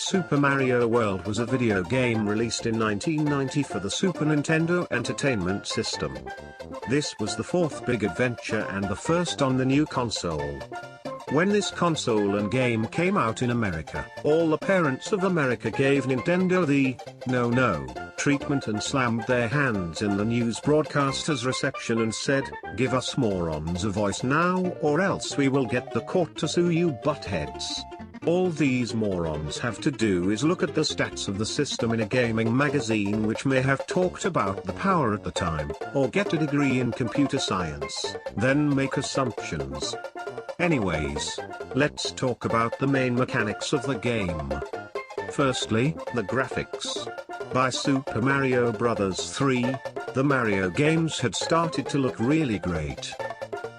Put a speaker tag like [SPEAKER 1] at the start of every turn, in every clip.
[SPEAKER 1] Super Mario World was a video game released in 1990 for the Super Nintendo Entertainment System. This was the fourth big adventure and the first on the new console. When this console and game came out in America, all the parents of America gave Nintendo the no treatment and slammed their hands in the news broadcaster's reception and said, "Give us morons a voice now or else we will get the court to sue you buttheads." All these morons have to do is look at the stats of the system in a gaming magazine which may have talked about the power at the time, or get a degree in computer science, then make assumptions. Anyways, let's talk about the main mechanics of the game. Firstly, the graphics. By Super Mario Bros. 3, the Mario games had started to look really great.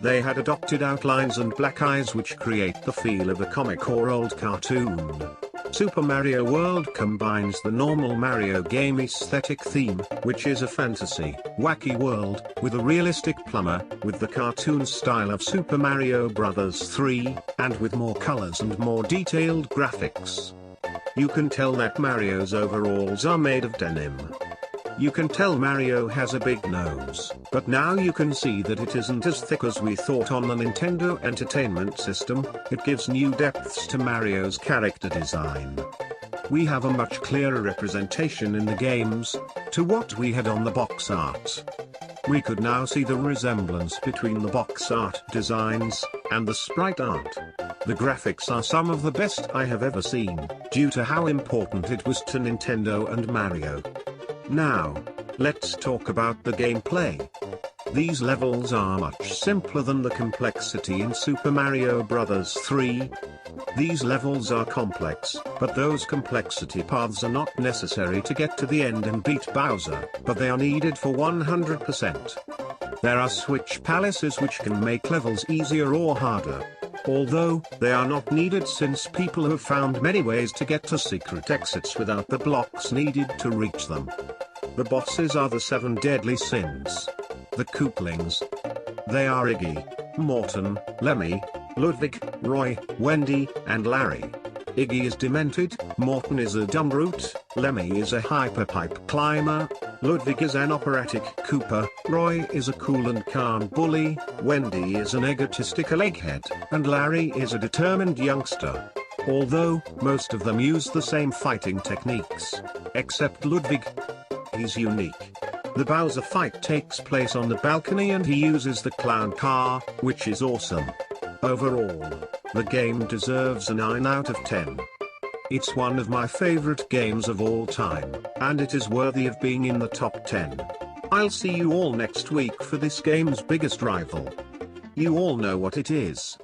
[SPEAKER 1] They had adopted outlines and black eyes which create the feel of a comic or old cartoon. Super Mario World combines the normal Mario game aesthetic theme, which is a fantasy, wacky world, with a realistic plumber, with the cartoon style of Super Mario Bros. 3, and with more colors and more detailed graphics. You can tell that Mario's overalls are made of denim. You can tell Mario has a big nose, but now you can see that it isn't as thick as we thought on the Nintendo Entertainment System. It gives new depths to Mario's character design. We have a much clearer representation in the games, to what we had on the box art. We could now see the resemblance between the box art designs, and the sprite art. The graphics are some of the best I have ever seen, due to how important it was to Nintendo and Mario. Now, let's talk about the gameplay. These levels are much simpler than the complexity in Super Mario Bros. 3. These levels are complex, but those complexity paths are not necessary to get to the end and beat Bowser, but they are needed for 100%. There are switch palaces which can make levels easier or harder. Although, they are not needed since people have found many ways to get to secret exits without the blocks needed to reach them. The bosses are the 7 deadly sins. The Kooplings. They are Iggy, Morton, Lemmy, Ludwig, Roy, Wendy, and Larry. Iggy is demented, Morton is a dumb brute, Lemmy is a hyperpipe climber, Ludwig is an operatic Koopa, Roy is a cool and calm bully, Wendy is an egotistical egghead, and Larry is a determined youngster. Although, most of them use the same fighting techniques. Except Ludwig. He's unique. The Bowser fight takes place on the balcony and he uses the clown car, which is awesome. Overall, the game deserves a 9 out of 10. It's one of my favorite games of all time, and it is worthy of being in the top 10. I'll see you all next week for this game's biggest rival. You all know what it is.